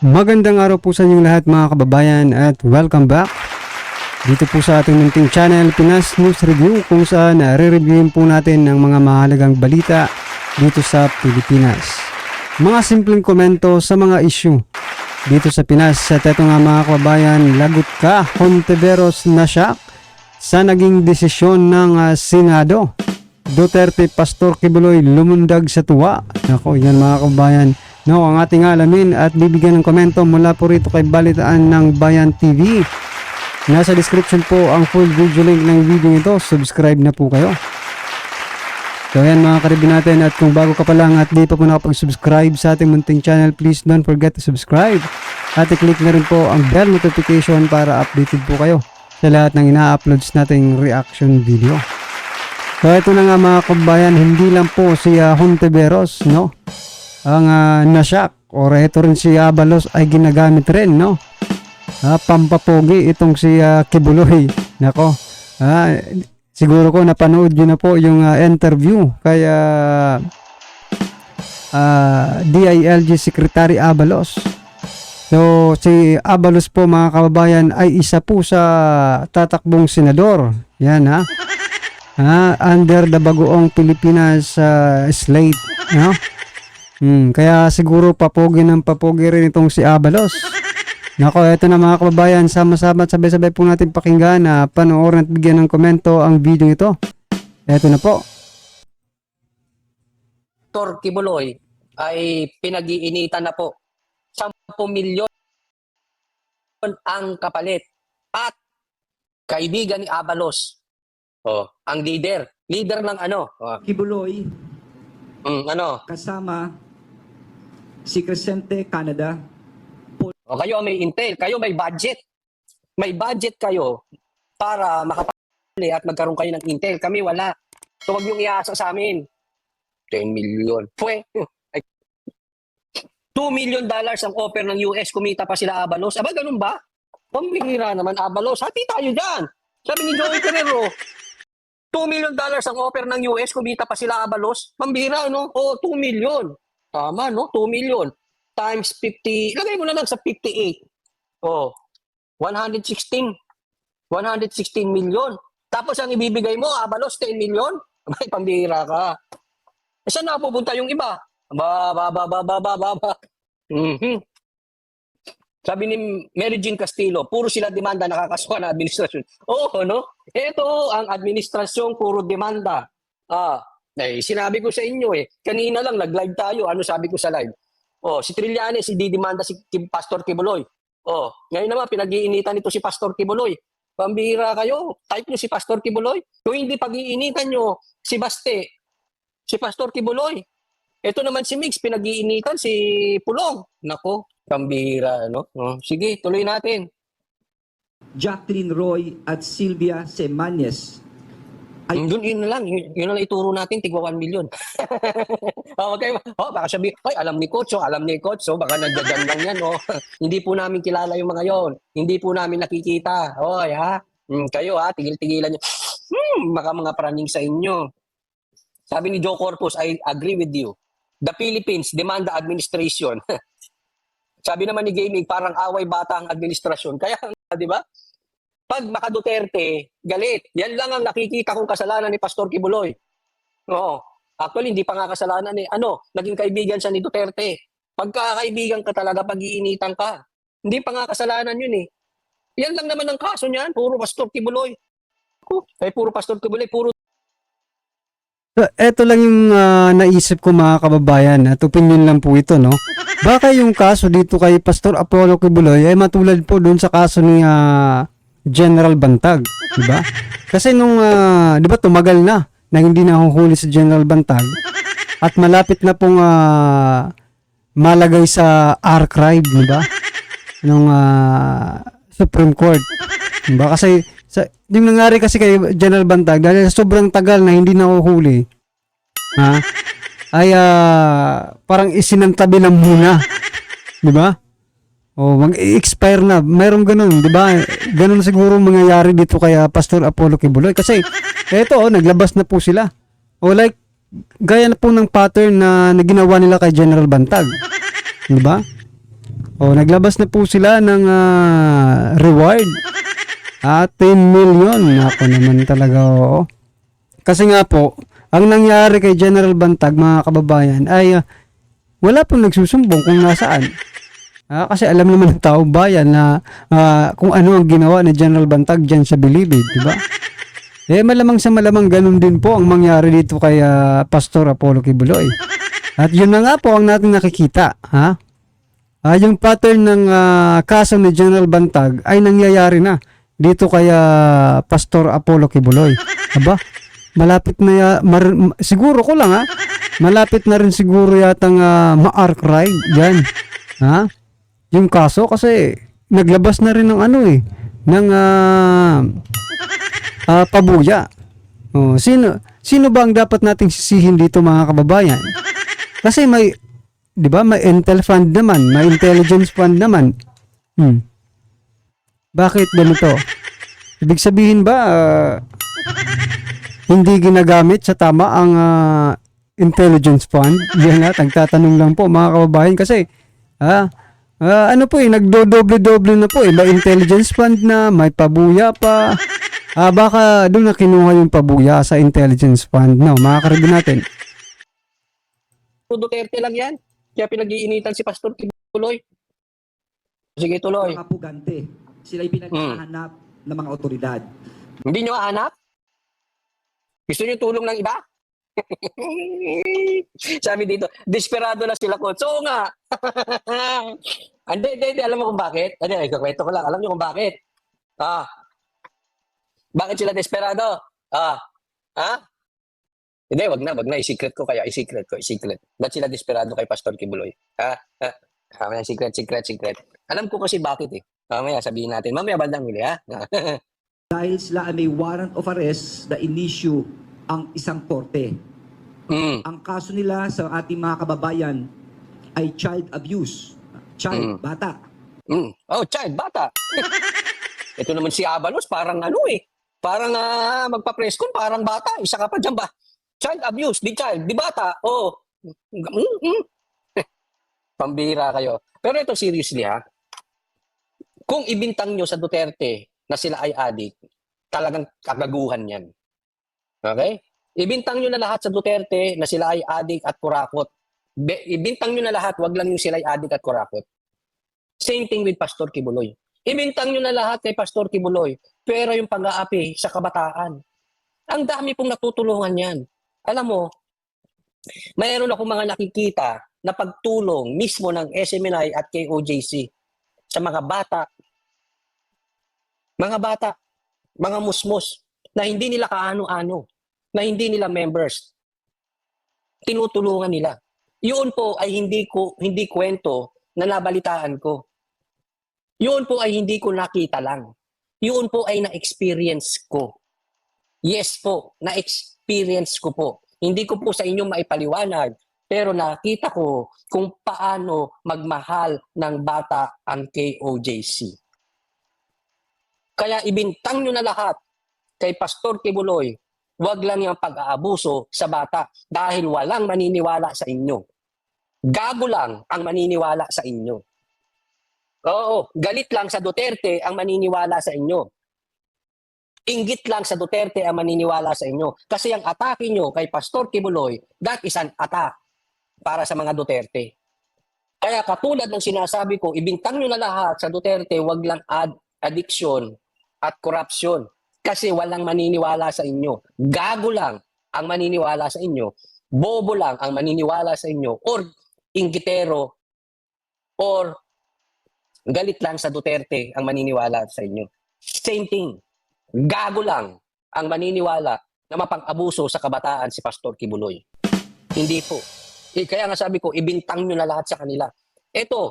Magandang araw po sa inyong lahat mga kababayan at welcome back dito po sa ating munting channel Pinas News Review, kung saan re-reviewin po natin ang mga mahalagang balita dito sa Pilipinas. Mga simpleng komento sa mga issue dito sa Pinas. At eto nga mga kababayan, lagot ka Hontiveros na shock sa naging desisyon ng Senado. Duterte Pastor Quiboloy lumundag sa tuwa. Nako, yan mga kababayan. No, ang ating alamin at bibigyan ng komento mula po rito kay Balitaan ng Bayan TV. Nasa description po ang full video link ng video ito. Subscribe na po kayo. So yan mga karibin natin, at kung bago ka pa lang at di pa po nakapag-subscribe sa ating munting channel, please don't forget to subscribe. At i-click na rin po ang bell notification para updated po kayo sa lahat ng ina-uploads nating reaction video. So ito na nga mga kabayan, hindi lang po si Hontiveros, no, ang nasyak, or ito rin si Abalos ay ginagamit rin, no, pampapogi itong si Quiboloy. Nako, siguro ko napanood nyo na po yung interview kay DILG Secretary Abalos. So si Abalos po mga kababayan ay isa po sa tatakbong senador, yan under the bagoong Pilipinas slate, no? Kaya siguro papogi rin itong si Abalos. Nako, eto na mga kababayan, sama-sama at sabay-sabay po natin pakinggan na panoorin at bigyan ng komento ang video ito. Eto na po. Pastor Quiboloy ay pinag-iinitan na po. 10 milyon ang kapalit. At kaibigan ni Abalos, ang leader ng Quiboloy, kasama si Crescente Canada. Kayo may intel, kayo may budget. May budget kayo para makapali at magkaroon kayo ng intel. Kami wala. So wag niyong iasa sa amin. 10 million. $2 million ang offer ng US, kumita pa sila Abalos. Aba, ganun ba? Pambihira naman Abalos. Hati tayo dyan. Sabi ni Joey Ferrero, $2 million ang offer ng US, kumita pa sila Abalos. Pambihira, no? 2 million. Tama, no? 2 million. Times 50, lagay mo na lang sa 58. 116 million. Tapos ang ibibigay mo, Abalos, 10 million? May pambihira ka. Saan na pupunta yung iba? Sabi ni Mary Jean Castillo, puro sila demanda nakakasuha na administrasyon. No? Ito ang administrasyon, puro demanda. Sinabi ko sa inyo kanina lang nag-live tayo. Ano sabi ko sa live? Si Trillanes, didemanda si Pastor Quiboloy. Ngayon naman, pinag-iinitan ito si Pastor Quiboloy. Pambihira kayo, type nyo si Pastor Quiboloy. Kung hindi pag-iinitan nyo si Baste, si Pastor Quiboloy. Ito naman si Mix, pinag-iinitan si Pulong. Nako, pambihira, no? Sige, tuloy natin. Jacqueline Roy at Sylvia Semanes. Yun na lang ituro natin, tigwa 1 million. Baka sabi, alam ni Coach, baka nagdagan lang yan, Hindi po namin kilala yung mga yon. Hindi po namin nakikita. Kayo, tigil-tigilan nyo. Baka mga praning sa inyo. Sabi ni Joe Corpus, I agree with you. The Philippines demand the administration. Sabi naman ni Gaming, parang away bata ang administrasyon. Kaya, di ba? Pag maka-Duterte, galit. Yan lang ang nakikita kong kasalanan ni Pastor Quiboloy. Actually, hindi pa nga kasalanan naging kaibigan siya ni Duterte. Pagkakaibigan ka talaga, pag-iinitan ka. Hindi pa nga kasalanan yun Yan lang naman ang kaso niyan, puro Pastor Quiboloy. Puro Pastor Quiboloy, puro. So, eto lang yung naisip ko mga kababayan, at opinion lang po ito, no? Baka yung kaso dito kay Pastor Apollo Quiboloy ay matulad po dun sa kaso ni General Bantag, di ba? Kasi nung, di ba, tumagal na hindi nahuhuli si General Bantag at malapit na pong malagay sa archive, di ba? Nung Supreme Court, di ba? Kasi yung nangyari kasi kay General Bantag, dahil sobrang tagal na hindi nahuhuli, ay parang isinantabi lang muna, di ba? Mag-expire na. Mayroong ganun, di ba? Ganun siguro mangyayari dito kay Pastor Apollo Quiboloy. Kasi, naglabas na po sila. Like, gaya na po ng pattern na ginawa nila kay General Bantag. Di ba? naglabas na po sila ng reward. 10 million. Ako naman talaga, oo. Kasi nga po, ang nangyari kay General Bantag, mga kababayan, ay wala pong nagsusumbong kung nasaan. Kasi alam naman ng taong bayan na kung ano ang ginawa ni General Bantag dyan sa Bilibid, di ba? Malamang sa malamang ganun din po ang mangyari dito kay Pastor Apollo Kibuloy. At yun na nga po ang natin nakikita, ha? Yung pattern ng kaso ni General Bantag ay nangyayari na dito kay Pastor Apollo Kibuloy. Aba, malapit na siguro ko lang, ha? Malapit na rin siguro yatang ma-archive yan. Ha? Yung kaso kasi naglabas na rin ng ng pabuya. Sino ba ang dapat nating sisihin dito, mga kababayan? Kasi may, 'di ba, may intel fund naman, may intelligence fund naman. Bakit ganito? Ibig sabihin ba hindi ginagamit sa tama ang intelligence fund? Yan nagtatanong lang po, mga kababayan, kasi nagdodoble-doble na po, may intelligence fund na, may pabuya pa. Baka doon na kinuha yung pabuya sa intelligence fund. No, mga karibin natin. Duterte lang yan. Kaya pinag-iinitan si Pastor Kibuloy. Sige, tuloy. Mga pugante. Sila'y pinaghahanap ng mga otoridad. Hindi nyo hanap? Gusto nyo tulong ng iba? Sabi dito, desperado na sila, coach. Oo nga. Hindi. Alam mo kung bakit? Ikakwento ko lang. Alam nyo kung bakit? Bakit sila desperado? Hindi, wag na. I-secret ko. Ba't sila desperado kay Pastor Kibuloy? Secret. Alam ko kasi bakit eh. Mamaya sabihin natin. Mamaya bandang huli, ha? Dahil sila ay may warrant of arrest na in-issue ang isang korte. Ang kaso nila sa ating mga kababayan ay child abuse. Bata. Child, bata. Ito naman si Abalos, parang parang magpa-press con, parang bata. Isa ka pa dyan ba? Child abuse, di bata. Pambira kayo. Pero ito seriously, ha? Kung ibintang nyo sa Duterte na sila ay adik, talagang kagaguhan yan. Okay? Ibintang nyo na lahat sa Duterte na sila ay adik at kurakot. Ibintang nyo na lahat, wag lang yung sila ay adik at kurakot. Same thing with Pastor Kibuloy. Ibintang nyo na lahat kay Pastor Kibuloy, pero yung pag-aapi sa kabataan. Ang dami pong natutulungan yan. Alam mo, mayroon ako mga nakikita na pagtulong mismo ng SMNI at KOJC sa mga bata, mga musmos, na hindi nila kaano-ano, na hindi nila members. Tinutulungan nila. Yun po ay hindi kwento na nabalitaan ko. Yun po ay hindi ko nakita lang. Yun po ay na-experience ko. Yes po, na-experience ko po. Hindi ko po sa inyo maipaliwanag, pero nakita ko kung paano magmahal ng bata ang KOJC. Kaya ibintang nyo na lahat kay Pastor Kibuloy, wag lang yung pag-aabuso sa bata dahil walang maniniwala sa inyo. Gago lang ang maniniwala sa inyo. Oo, galit lang sa Duterte ang maniniwala sa inyo. Inggit lang sa Duterte ang maniniwala sa inyo. Kasi ang atake nyo kay Pastor Kibuloy, that is an attack para sa mga Duterte. Kaya katulad ng sinasabi ko, ibintang nyo na lahat sa Duterte, wag lang addiction at corruption. Kasi walang maniniwala sa inyo. Gago lang ang maniniwala sa inyo. Bobo lang ang maniniwala sa inyo. Or inggitero. Or galit lang sa Duterte ang maniniwala sa inyo. Same thing. Gago lang ang maniniwala na mapang-abuso sa kabataan si Pastor Kibuloy. Hindi po. Kaya nga sabi ko, ibintang nyo na lahat sa kanila. Ito,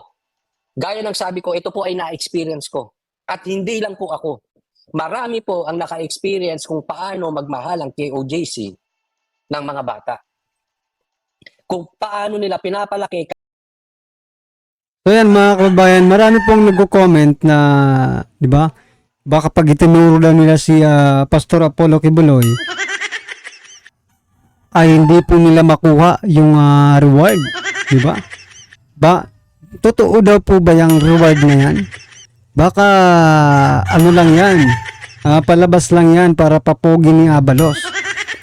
gaya ng sabi ko, ito po ay na-experience ko. At hindi lang po ako. Marami po ang naka-experience kung paano magmahal ang KOJC ng mga bata. Kung paano nila pinapalaki. So yan, mga kababayan, marami pong nagko-comment na, di ba, baka pag itinuro lang nila si Pastor Apollo Kibuloy, ay hindi po nila makuha yung reward, di ba? totoo daw po ba yung reward na yan? Baka ano lang yan, palabas lang yan para papogi ni Abalos.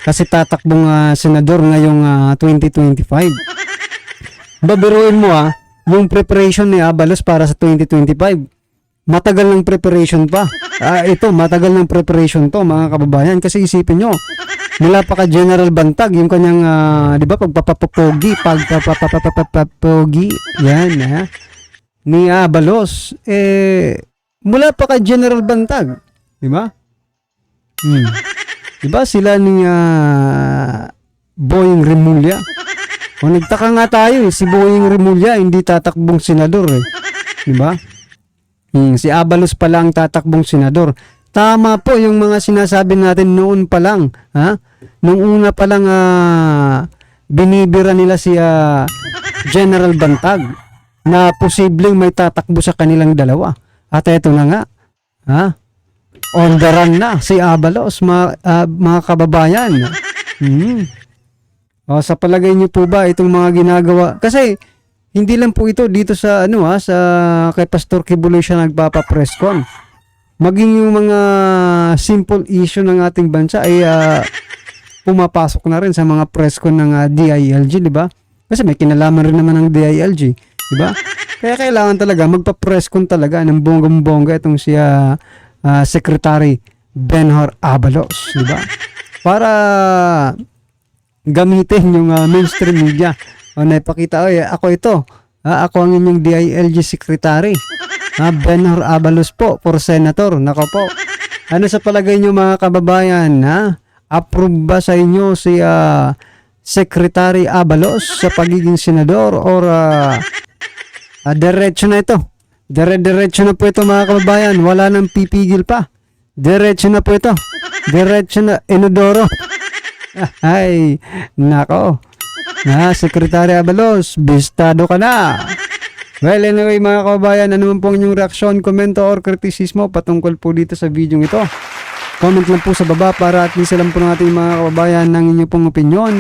Kasi tatakbong senador ngayong 2025. Babiruin mo yung preparation ni Abalos para sa 2025. Matagal ng preparation pa. Ito, matagal ng preparation to mga kababayan. Kasi isipin nyo, mula pa ka General Bantag, yung kanyang, di ba, pagpapapogi, yan, ni Abalos, mula pa ka General Bantag, di ba? Di ba sila ni Boying Remulla? O nagtaka nga tayo, si Boying Remulla hindi tatakbong senador, di ba? Si Abalos pala ang tatakbong senador. Tama po yung mga sinasabi natin noon pa lang, nung una pa lang binibira nila si General Bantag na posibleng may tatakbo sa kanilang dalawa. At eto na nga, on the run na si Abalos, mga kababayan. O, sa palagay niyo po ba itong mga ginagawa? Kasi hindi lang po ito dito sa sa kay Pastor Kibuloy siya nagpapa-presscon. Maging yung mga simple issue ng ating bansa ay pumapasok na rin sa mga presscon ng DILG, di ba? Kasi may kinalaman rin naman ng DILG, di ba? Kaya kailangan talaga magpa-presscon talaga ng bonggang-bongga itong si Secretary Benhur Abalos, di ba? Para gamitin yung mainstream media. O naipakita, ako ito. Ako ang inyong DILG Secretary. Benhur Abalos po for Senator. Nako po. Ano sa palagay nyo mga kababayan? Approve ba sa inyo si Secretary Abalos sa pagiging senador or diretso na ito? Diretso na po ito mga kababayan. Wala nang pipigil pa. Diretso na po ito. Diretso na inodoro. Ay, nako. Secretary Abalos, bistado ka na. Well, anyway mga kababayan, ano man po inyong reaksyon, komento or kritisismo patungkol po dito sa video ito? Comment lang po sa baba para at least alam po ng ating mga kababayan ng inyong pong opinion.